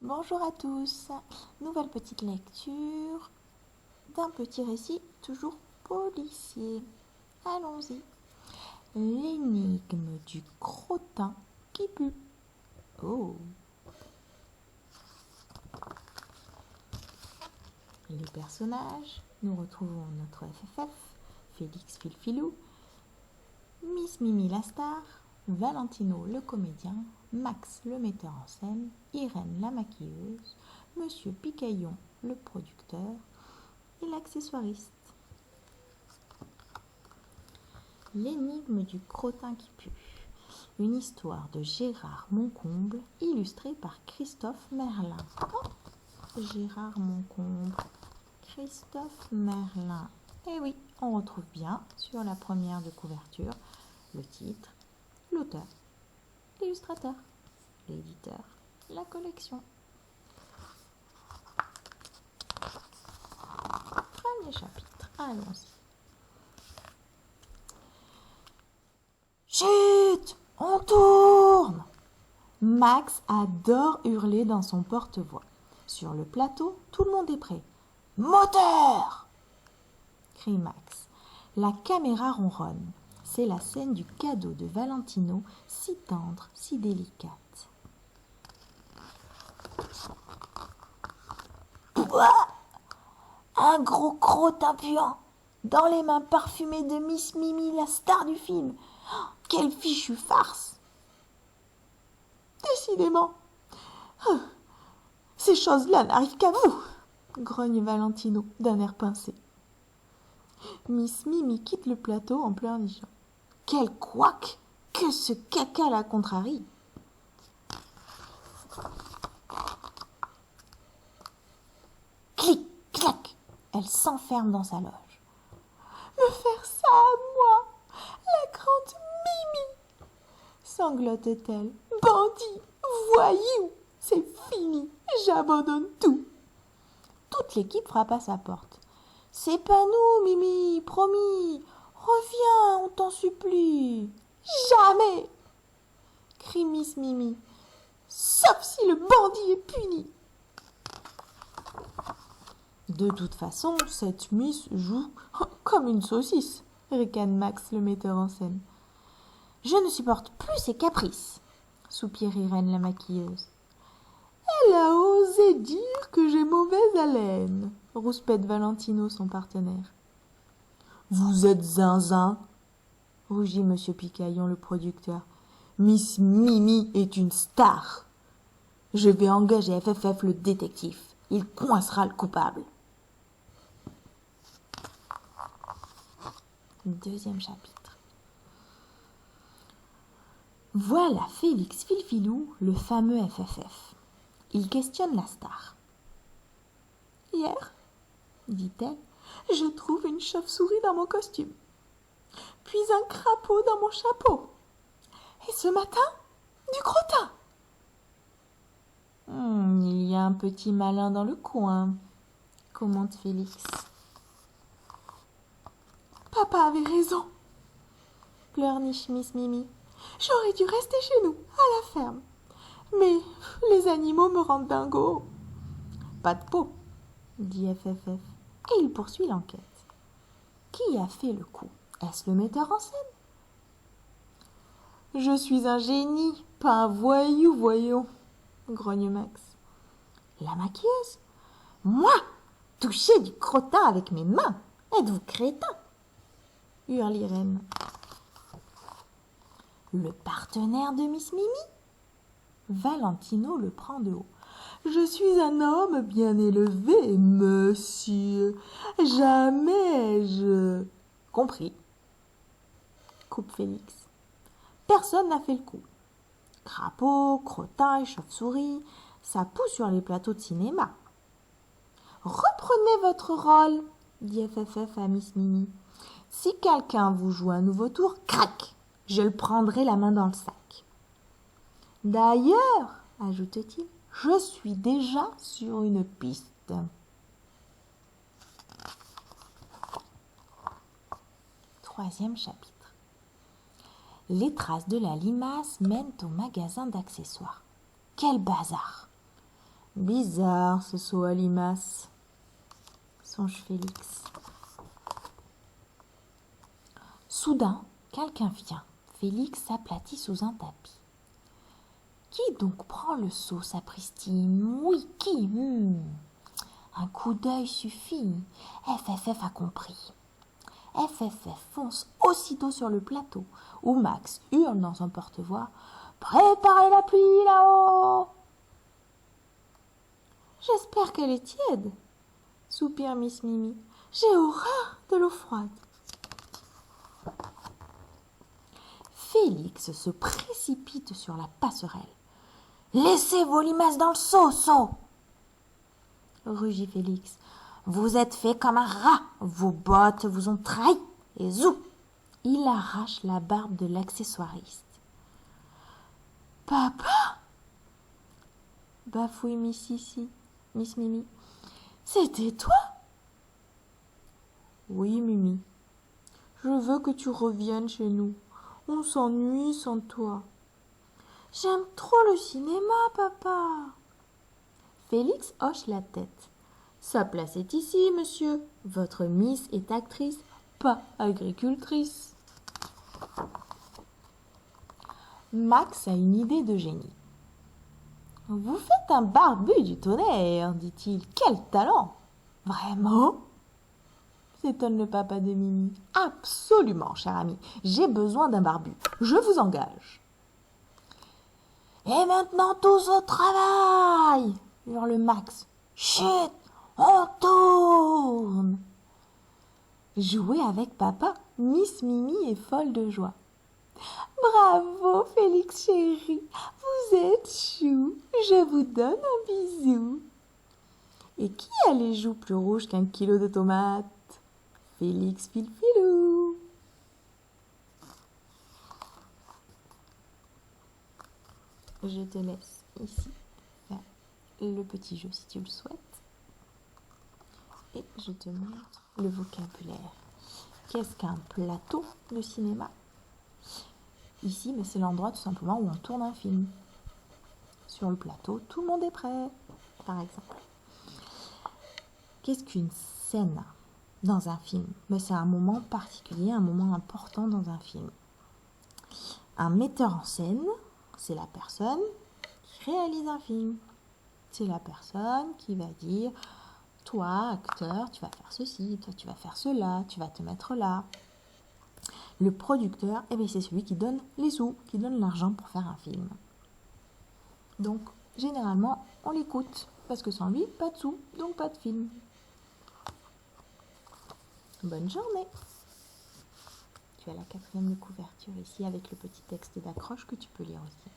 Bonjour à tous, nouvelle petite lecture d'un petit récit toujours policier. Allons-y. L'énigme du crottin qui pue. Oh. Les personnages, nous retrouvons notre FFF, Félix Filfilou, Miss Mimi la star, Valentino le comédien, Max le metteur en scène, Irène la maquilleuse, Monsieur Picaillon le producteur et l'accessoiriste. L'énigme du crottin qui pue. Une histoire de Gérard Moncomble illustrée par Christophe Merlin. Oh, Gérard Moncomble, Christophe Merlin. Et oui, on retrouve bien sur la première de couverture le titre, l'auteur, l'illustrateur, l'éditeur, la collection. Premier chapitre, allons-y. Chut, on tourne! Max adore hurler dans son porte-voix. Sur le plateau, tout le monde est prêt. Moteur! Crie Max. La caméra ronronne. C'est la scène du cadeau de Valentino, si tendre, si délicate. Pouah! Un gros crottin puant, dans les mains parfumées de Miss Mimi, la star du film. Oh, quelle fichue farce! Décidément, ces choses-là n'arrivent qu'à vous, grogne Valentino d'un air pincé. Miss Mimi quitte le plateau en pleurnichant. Quel couac! Que ce caca la contrarie! Clic, clac! Elle s'enferme dans sa loge. Me faire ça à moi, la grande Mimi! Sanglote-t-elle. Bandit, voyou, c'est fini, j'abandonne tout. Toute l'équipe frappe à sa porte. C'est pas nous, Mimi, promis. Reviens, on t'en supplie. Jamais, crie Miss Mimi, sauf si le bandit est puni. De toute façon, cette Miss joue comme une saucisse, ricane Max, le metteur en scène. Je ne supporte plus ses caprices, soupire Irène la maquilleuse. Elle a osé dire que j'ai mauvaise haleine, rouspète Valentino, son partenaire. Vous êtes zinzin, rougit Monsieur Picaillon, le producteur. Miss Mimi est une star. Je vais engager FFF le détective. Il coincera le coupable. Deuxième chapitre. Voilà Félix Filfilou, le fameux FFF. Il questionne la star. Hier, dit-elle, je trouve une chauve-souris dans mon costume, puis un crapaud dans mon chapeau, et ce matin, du crottin. Il y a un petit malin dans le coin, commente Félix. Papa avait raison, pleurniche Miss Mimi. J'aurais dû rester chez nous, à la ferme. Mais les animaux me rendent dingo. Pas de peau, dit FFF, et il poursuit l'enquête. Qui a fait le coup? Est-ce le metteur en scène? Je suis un génie, pas un voyou, voyons, grogne Max. La maquilleuse? Moi, toucher du crottin avec mes mains? Êtes-vous crétin? Hurle Irène. Le partenaire de Miss Mimi? Valentino le prend de haut. Je suis un homme bien élevé, monsieur. Jamais je... Compris, coupe Félix. Personne n'a fait le coup. Crapaud, crottin et chauve-souris, ça pousse sur les plateaux de cinéma. Reprenez votre rôle, dit FFF à Miss Mimi. Si quelqu'un vous joue un nouveau tour, crac, je le prendrai la main dans le sac. D'ailleurs, ajoute-t-il, je suis déjà sur une piste. Troisième chapitre. Les traces de la limace mènent au magasin d'accessoires. Quel bazar! Bizarre ce saut à limaces, songe Félix. Soudain, quelqu'un vient. Félix s'aplatit sous un tapis. Qui donc prend le seau, sapristine? Oui, qui? Un coup d'œil suffit. FFF a compris. FFF fonce aussitôt sur le plateau, où Max hurle dans son porte-voix. Préparez la pluie là-haut! J'espère qu'elle est tiède, soupire Miss Mimi. J'ai horreur de l'eau froide. Félix se précipite sur la passerelle. Laissez vos limaces dans le seau, rugit Félix. Vous êtes fait comme un rat, vos bottes vous ont trahi, et zou! Il arrache la barbe de l'accessoiriste. Papa, bafouille Miss Mimi. C'était toi? Oui, Mimi. Je veux que tu reviennes chez nous. On s'ennuie sans toi. J'aime trop le cinéma, papa. Félix hoche la tête. Sa place est ici, monsieur. Votre Miss est actrice, pas agricultrice. Max a une idée de génie. Vous faites un barbu du tonnerre, dit-il. Quel talent! Vraiment? S'étonne le papa de Mimi. Absolument, cher ami. J'ai besoin d'un barbu. Je vous engage. Et maintenant tous au travail! Hurle Max. Chut! On tourne! Jouer avec papa, Miss Mimi est folle de joie. Bravo, Félix chéri, vous êtes chou, je vous donne un bisou. Et qui a les joues plus rouges qu'un kilo de tomates? Félix Filfilou. Je te laisse ici faire le petit jeu si tu le souhaites. Et je te montre le vocabulaire. Qu'est-ce qu'un plateau de cinéma? Ici, c'est l'endroit tout simplement où on tourne un film. Sur le plateau, tout le monde est prêt, par exemple. Qu'est-ce qu'une scène dans un film? C'est un moment particulier, un moment important dans un film. Un metteur en scène, c'est la personne qui réalise un film. C'est la personne qui va dire, toi, acteur, tu vas faire ceci, toi, tu vas faire cela, tu vas te mettre là. Le producteur, c'est celui qui donne les sous, qui donne l'argent pour faire un film. Donc, généralement, on l'écoute, parce que sans lui, pas de sous, donc pas de film. Bonne journée! Tu as la 4e de couverture ici avec le petit texte d'accroche que tu peux lire aussi.